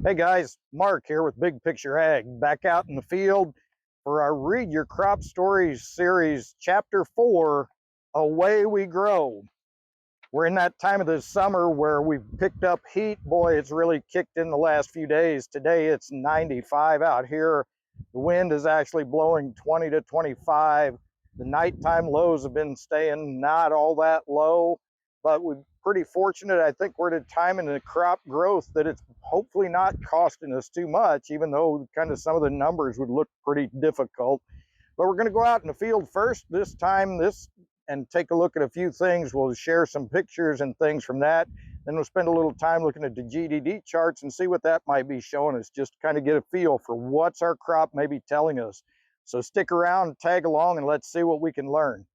Hey guys, Mark here with Big Picture Ag, back out in the field for our Read Your Crop Stories series, Chapter 4, Away We Grow. We're in that time of the summer where we've picked up heat. Boy, it's really kicked in the last few days. Today it's 95 out here. The wind is actually blowing 20 to 25. The nighttime lows have been staying not all that low, but we're pretty fortunate. I think we're at a time in the crop growth that it's hopefully not costing us too much, even though kind of some of the numbers would look pretty difficult. But we're going to go out in the field first this time, and take a look at a few things. We'll share some pictures and things from that. Then we'll spend a little time looking at the GDD charts and see what that might be showing us, just to kind of get a feel for what's our crop maybe telling us. So stick around, tag along, and let's see what we can learn.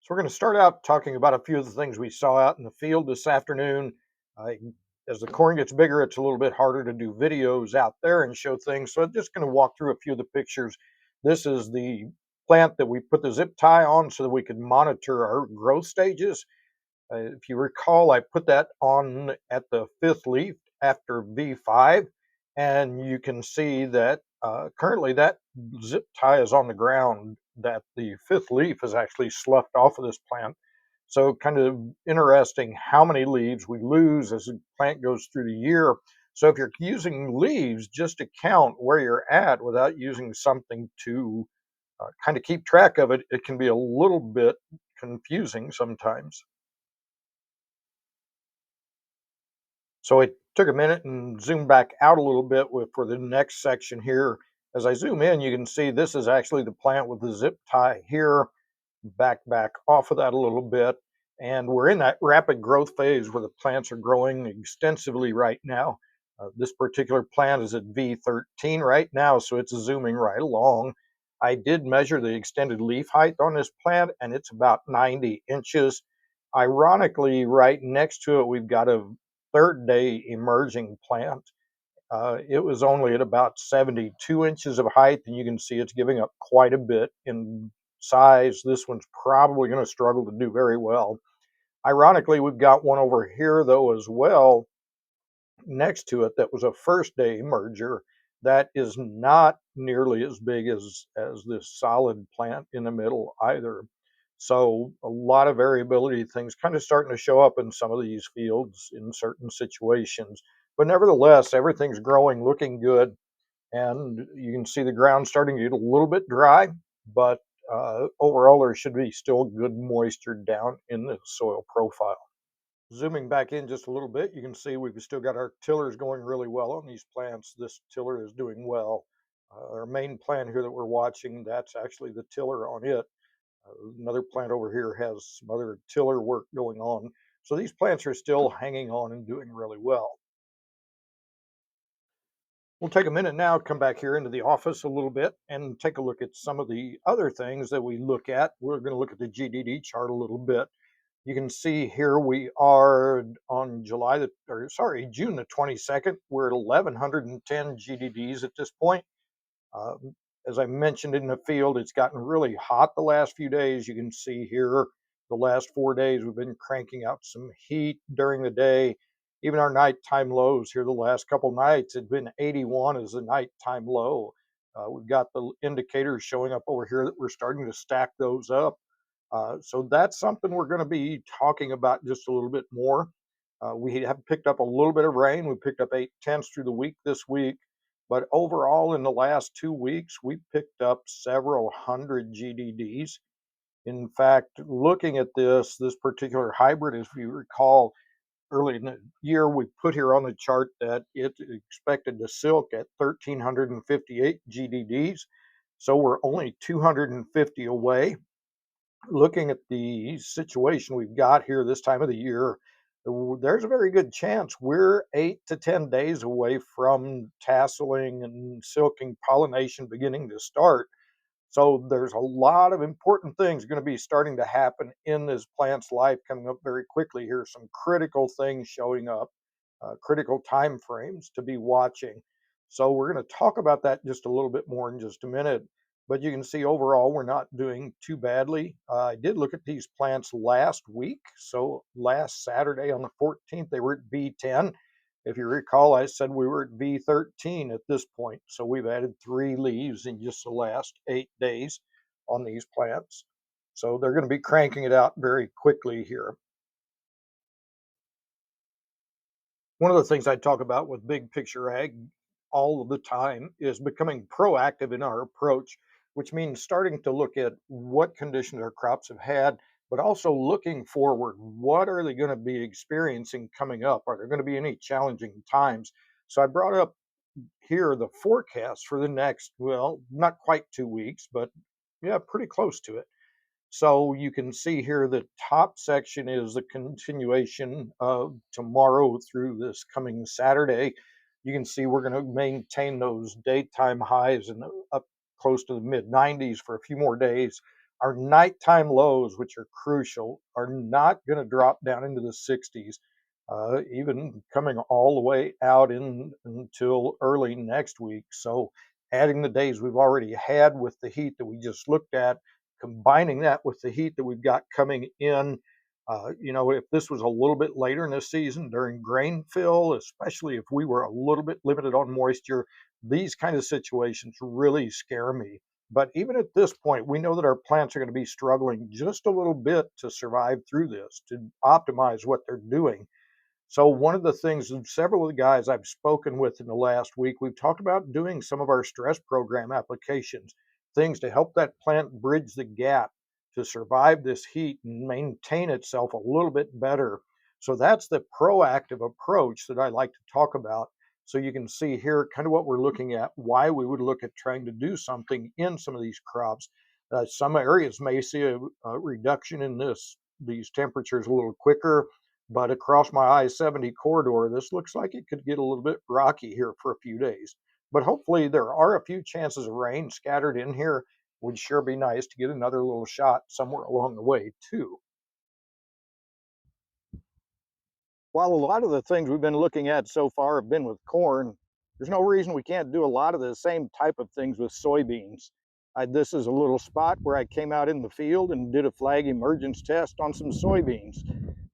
So we're going to start out talking about a few of the things we saw out in the field this afternoon. Uh, as the corn gets bigger, it's a little bit harder to do videos out there and show things. So I'm just going to walk through a few of the pictures. This is the plant that we put the zip tie on so that we could monitor our growth stages. If you recall, I put that on at the fifth leaf after V5, and you can see that currently that zip tie is on the ground, that the fifth leaf is actually sloughed off of this plant. So kind of interesting how many leaves we lose as the plant goes through the year. So if you're using leaves just to count where you're at without using something to kind of keep track of it, it can be a little bit confusing sometimes. So I took a minute and zoomed back out a little bit for the next section here. As I zoom in, you can see this is actually the plant with the zip tie here. Back off of that a little bit. And we're in that rapid growth phase where the plants are growing extensively right now. This particular plant is at V13 right now, so it's zooming right along. I did measure the extended leaf height on this plant, and it's about 90 inches. Ironically, right next to it, we've got a third day emerging plant. It was only at about 72 inches of height, and you can see it's giving up quite a bit in size. This one's probably going to struggle to do very well. Ironically, we've got one over here, though, as well, next to it, that was a first day merger. That is not nearly as big as this solid plant in the middle either. So a lot of variability, things kind of starting to show up in some of these fields in certain situations. But nevertheless, everything's growing, looking good, and you can see the ground starting to get a little bit dry, but overall there should be still good moisture down in the soil profile. Zooming back in just a little bit, you can see we've still got our tillers going really well on these plants. This tiller is doing well. Our main plant here that we're watching, that's actually the tiller on it. Another plant over here has some other tiller work going on. So these plants are still hanging on and doing really well. We'll take a minute now, come back here into the office a little bit and take a look at some of the other things that we look at. We're going to look at the GDD chart a little bit. You can see here we are on June the 22nd. We're at 1110 GDDs at this point. As I mentioned in the field, it's gotten really hot the last few days. You can see here the last 4 days we've been cranking out some heat during the day. Even our nighttime lows here the last couple nights had been 81 as a nighttime low. We've got the indicators showing up over here that we're starting to stack those up. So that's something we're going to be talking about just a little bit more. We have picked up a little bit of rain. We picked up 8/10 through the week this week. But overall, in the last 2 weeks, we picked up several hundred GDDs. In fact, looking at this particular hybrid, if you recall, early in the year, we put here on the chart that it expected to silk at 1,358 GDDs. So we're only 250 away. Looking at the situation we've got here this time of the year, there's a very good chance we're 8 to 10 days away from tasseling and silking pollination beginning to start. So there's a lot of important things going to be starting to happen in this plant's life coming up very quickly here. Some critical things showing up, critical time frames to be watching. So we're going to talk about that just a little bit more in just a minute. But you can see overall we're not doing too badly. I did look at these plants last week. So last Saturday on the 14th, they were at B10. If you recall, I said we were at V13 at this point. So we've added 3 leaves in just the last 8 days on these plants. So they're going to be cranking it out very quickly here. One of the things I talk about with big picture ag all of the time is becoming proactive in our approach, which means starting to look at what conditions our crops have had, but also looking forward. What are they going to be experiencing coming up? Are there going to be any challenging times? So I brought up here the forecast for the next, well, not quite 2 weeks, but yeah, pretty close to it. So you can see here the top section is the continuation of tomorrow through this coming Saturday. You can see we're going to maintain those daytime highs and up close to the mid 90s for a few more days. Our nighttime lows, which are crucial, are not going to drop down into the 60s, even coming all the way out in until early next week. So adding the days we've already had with the heat that we just looked at, combining that with the heat that we've got coming in. If this was a little bit later in the season during grain fill, especially if we were a little bit limited on moisture, these kind of situations really scare me. But even at this point, we know that our plants are going to be struggling just a little bit to survive through this, to optimize what they're doing. So one of the things, and several of the guys I've spoken with in the last week, we've talked about doing some of our stress program applications, things to help that plant bridge the gap to survive this heat and maintain itself a little bit better. So that's the proactive approach that I like to talk about. So you can see here kind of what we're looking at, why we would look at trying to do something in some of these crops. Some areas may see a reduction in these temperatures a little quicker, but across my I-70 corridor, this looks like it could get a little bit rocky here for a few days. But hopefully there are a few chances of rain scattered in here. Would sure be nice to get another little shot somewhere along the way too. While a lot of the things we've been looking at so far have been with corn, there's no reason we can't do a lot of the same type of things with soybeans. This is a little spot where I came out in the field and did a flag emergence test on some soybeans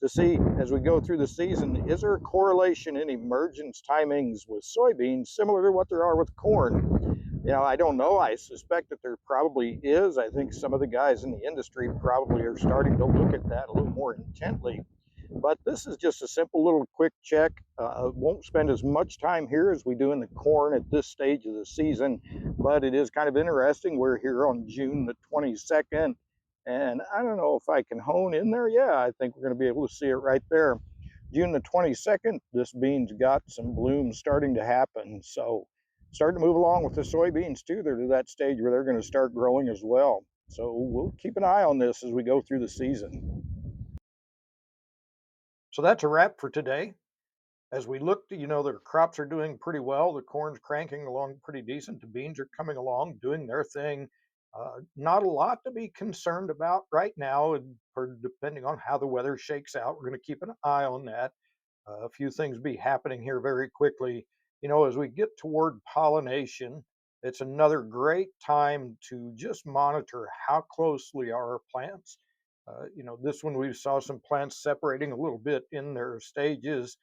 to see, as we go through the season, is there a correlation in emergence timings with soybeans similar to what there are with corn? I don't know. I suspect that there probably is. I think some of the guys in the industry probably are starting to look at that a little more intently. But this is just a simple little quick check. Won't spend as much time here as we do in the corn at this stage of the season, but it is kind of interesting. We're here on June the 22nd, and I don't know if I can hone in there. Yeah, I think we're going to be able to see it right there. June the 22nd, this bean's got some blooms starting to happen. So starting to move along with the soybeans too. They're to that stage where they're going to start growing as well. So we'll keep an eye on this as we go through the season. So that's a wrap for today. As we look, the crops are doing pretty well. The corn's cranking along pretty decent. The beans are coming along, doing their thing. Not a lot to be concerned about right now, and for depending on how the weather shakes out, we're going to keep an eye on that. A few things be happening here very quickly. As we get toward pollination, it's another great time to just monitor how closely are our plants. This one we saw some plants separating a little bit in their stages.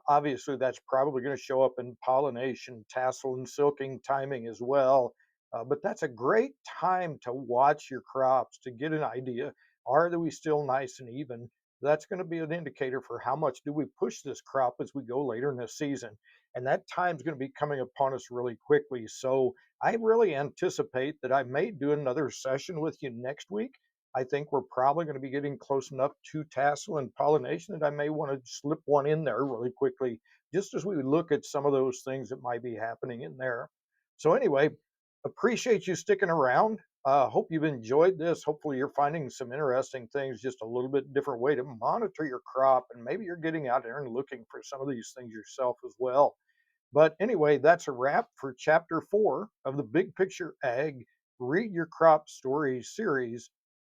Obviously, that's probably going to show up in pollination, tassel, and silking timing as well. But that's a great time to watch your crops to get an idea. Are we still nice and even? That's going to be an indicator for how much do we push this crop as we go later in the season. And that time's going to be coming upon us really quickly. So I really anticipate that I may do another session with you next week. I think we're probably going to be getting close enough to tassel and pollination that I may want to slip one in there really quickly, just as we look at some of those things that might be happening in there. So anyway, appreciate you sticking around. Hope you've enjoyed this. Hopefully you're finding some interesting things, just a little bit different way to monitor your crop, and maybe you're getting out there and looking for some of these things yourself as well. But anyway, that's a wrap for chapter 4 of the Big Picture Ag Read Your Crop Stories series.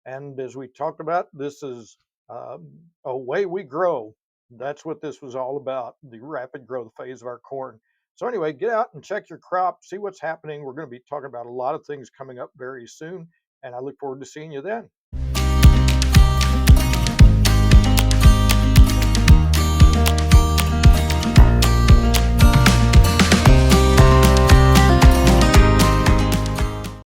And as we talked about, this is a way we grow. That's what this was all about, the rapid growth phase of our corn. So anyway, get out and check your crop, see what's happening. We're going to be talking about a lot of things coming up very soon, and I look forward to seeing you then.